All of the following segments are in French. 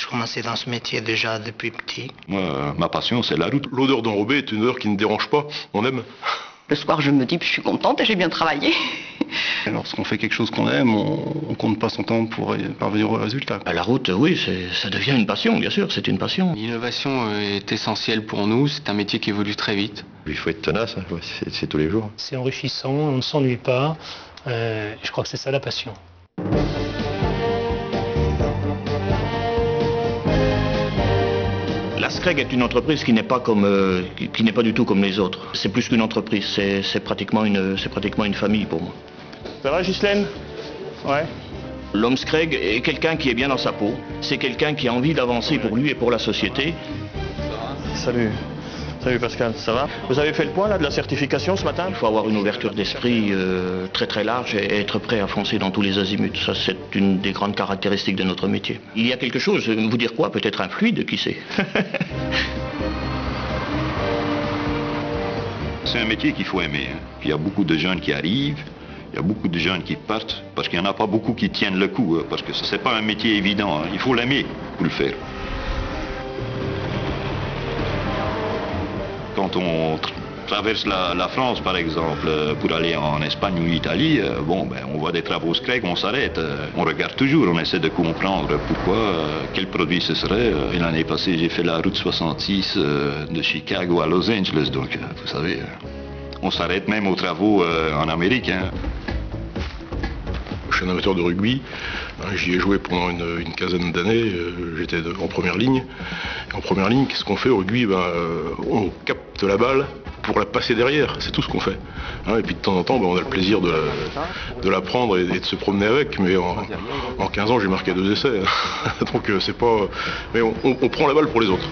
commencé dans ce métier déjà depuis petit. Moi, ma passion, c'est la route. L'odeur d'enrobé est une odeur qui ne dérange pas, on aime. Le soir, je me dis que je suis contente et j'ai bien travaillé. Lorsqu'on fait quelque chose qu'on aime, on compte pas son temps pour parvenir au résultat. La route, oui, ça devient une passion, bien sûr, c'est une passion. L'innovation est essentielle pour nous, c'est un métier qui évolue très vite. Il faut être tenace, hein, c'est tous les jours. C'est enrichissant, on ne s'ennuie pas, je crois que c'est ça la passion. La Screg est une entreprise qui n'est pas du tout comme les autres. C'est plus qu'une entreprise, c'est pratiquement une famille pour moi. Ça va, Ghislaine? Ouais. L'homme Screg est quelqu'un qui est bien dans sa peau. C'est quelqu'un qui a envie d'avancer pour lui et pour la société. Salut. Salut Pascal, ça va? Vous avez fait le point là de la certification ce matin? Il faut avoir une ouverture d'esprit très très large et être prêt à foncer dans tous les azimuts. Ça, c'est une des grandes caractéristiques de notre métier. Il y a quelque chose, vous dire quoi? Peut-être un fluide, qui sait? C'est un métier qu'il faut aimer. Hein. Il y a beaucoup de jeunes qui arrivent, il y a beaucoup de jeunes qui partent, parce qu'il n'y en a pas beaucoup qui tiennent le coup, hein, parce que ce n'est pas un métier évident. Hein. Il faut l'aimer pour le faire. Quand on traverse la France, par exemple, pour aller en Espagne ou Italie, on voit des travaux Screg, on s'arrête. On regarde toujours, on essaie de comprendre pourquoi, quel produit ce serait. Et l'année passée, j'ai fait la route 66 de Chicago à Los Angeles, donc vous savez, on s'arrête même aux travaux en Amérique. Hein. Je suis un amateur de rugby, j'y ai joué pendant une quinzaine d'années, j'étais en première ligne. Et en première ligne, qu'est-ce qu'on fait au rugby? On capte la balle pour la passer derrière, c'est tout ce qu'on fait. Et puis de temps en temps, on a le plaisir de la prendre et de se promener avec, mais en 15 ans, j'ai marqué 2 essais. Donc c'est pas... Mais on prend la balle pour les autres.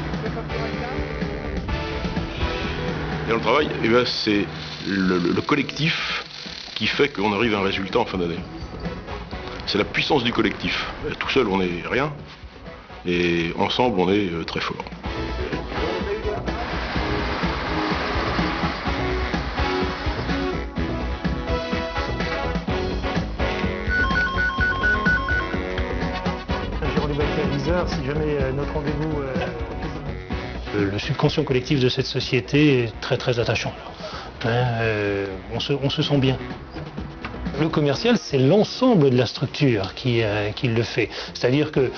Et dans le travail, c'est le collectif qui fait qu'on arrive à un résultat en fin d'année. C'est la puissance du collectif. Tout seul, on n'est rien. Et ensemble, on est très fort. Jérôme Bacquet à 10h, si jamais notre rendez-vous... Le subconscient collectif de cette société est très très attachant. On se sent bien. Le commercial, c'est l'ensemble de la structure qui le fait. C'est-à-dire que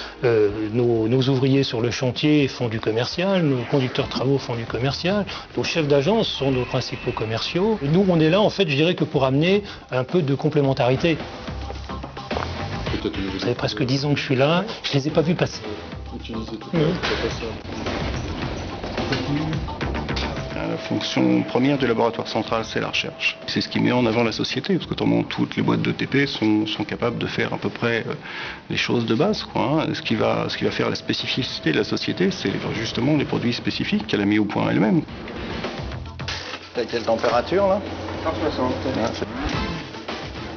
nos ouvriers sur le chantier font du commercial, nos conducteurs de travaux font du commercial, nos chefs d'agence sont nos principaux commerciaux. Nous, on est là, en fait, je dirais que pour amener un peu de complémentarité. Ça fait presque 10 ans que je suis là, je ne les ai pas vus passer. La fonction première du laboratoire central, c'est la recherche. C'est ce qui met en avant la société, parce que autrement, toutes les boîtes de TP sont capables de faire à peu près les choses de base. Ce qui va faire la spécificité de la société, c'est justement les produits spécifiques qu'elle a mis au point elle-même. T'as quelle température là? 160.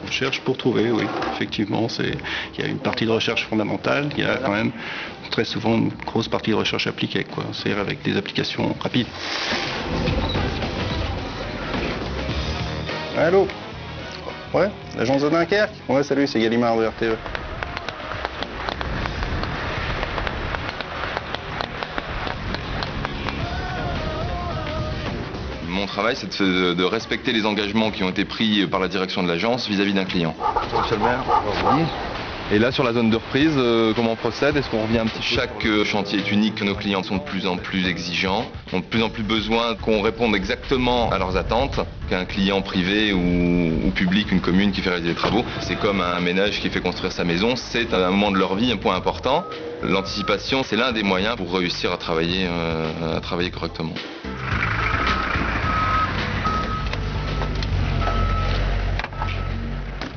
On cherche pour trouver, oui. Effectivement, il y a une partie de recherche fondamentale, il y a quand même très souvent une grosse partie de recherche appliquée, c'est-à-dire avec des applications rapides. Allô? Ouais, l'agence de Dunkerque? Ouais, salut, c'est Gallimard de RTE. Mon travail, c'est de respecter les engagements qui ont été pris par la direction de l'agence vis-à-vis d'un client. Monsieur le maire, aujourd'hui. Et là, sur la zone de reprise, comment on procède? Est-ce qu'on revient un petit peu? Chaque chantier est unique, nos clients sont de plus en plus exigeants, ont de plus en plus besoin qu'on réponde exactement à leurs attentes. Qu'un client privé ou public, une commune qui fait réaliser des travaux, c'est comme un ménage qui fait construire sa maison, c'est à un moment de leur vie un point important. L'anticipation, c'est l'un des moyens pour réussir à travailler correctement.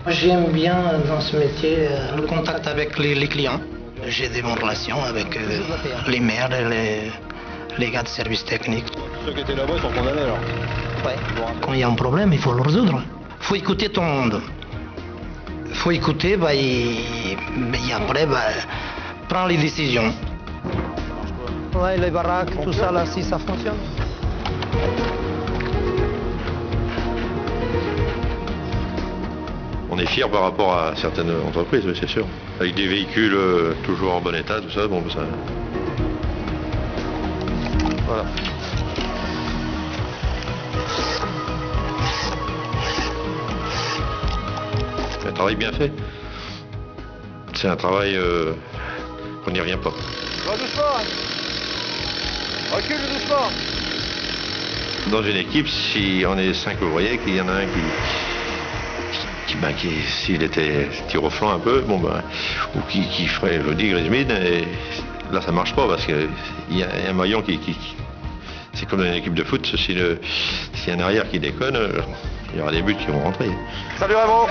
J'aime bien dans ce métier le contact avec les clients. J'ai des bonnes relations avec les maires, les gars de service technique. Ceux qui étaient là-bas sont condamnés alors? Ouais. Quand il y a un problème, il faut le résoudre. Il faut écouter tout le monde. Il faut écouter et après, prendre les décisions. Ouais, les baraques, tout ça là, si ça fonctionne. On est fiers par rapport à certaines entreprises, oui, c'est sûr. Avec des véhicules toujours en bon état, tout ça, bon, ça... Voilà. C'est un travail bien fait. C'est un travail qu'on n'y revient pas. Va doucement, hein. Recule doucement. Dans une équipe, si on est 5 ouvriers, qu'il y en a un qui s'il était tir au flanc un peu, bon ben, ou qui ferait, je dis, grise-mine, et là ça marche pas parce qu'il y a un maillon qui c'est comme dans une équipe de foot, s'il y a un arrière qui déconne, il y aura des buts qui vont rentrer. Salut Raymond.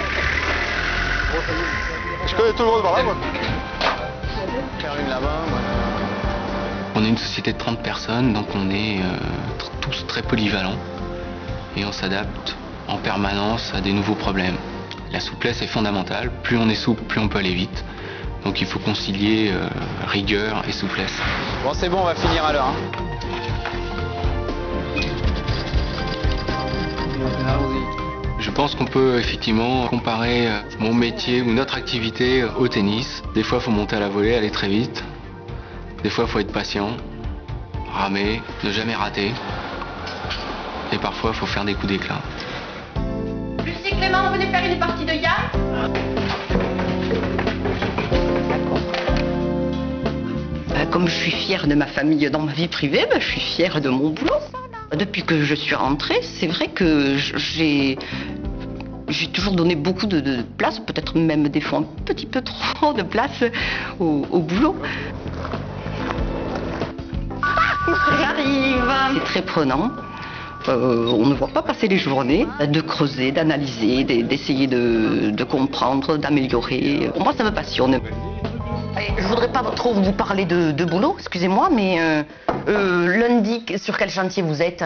Je connais tout le monde par là, moi. On est une société de 30 personnes, donc on est tous très polyvalents et on s'adapte en permanence à des nouveaux problèmes. La souplesse est fondamentale, plus on est souple, plus on peut aller vite. Donc il faut concilier rigueur et souplesse. Bon c'est bon, on va finir à l'heure. Hein. Je pense qu'on peut effectivement comparer mon métier ou notre activité au tennis. Des fois il faut monter à la volée, aller très vite. Des fois il faut être patient, ramer, ne jamais rater. Et parfois il faut faire des coups d'éclat. Lucie, Clément, venez faire une partie de Yann. Comme je suis fière de ma famille dans ma vie privée, je suis fière de mon boulot. Depuis que je suis rentrée, c'est vrai que j'ai toujours donné beaucoup de place, peut-être même des fois un petit peu trop de place au boulot. J'arrive. C'est très prenant. On ne voit pas passer les journées, de creuser, d'analyser, d'essayer de comprendre, d'améliorer. Pour moi, ça me passionne. Je voudrais pas trop vous parler de boulot, excusez-moi, mais lundi, sur quel chantier vous êtes?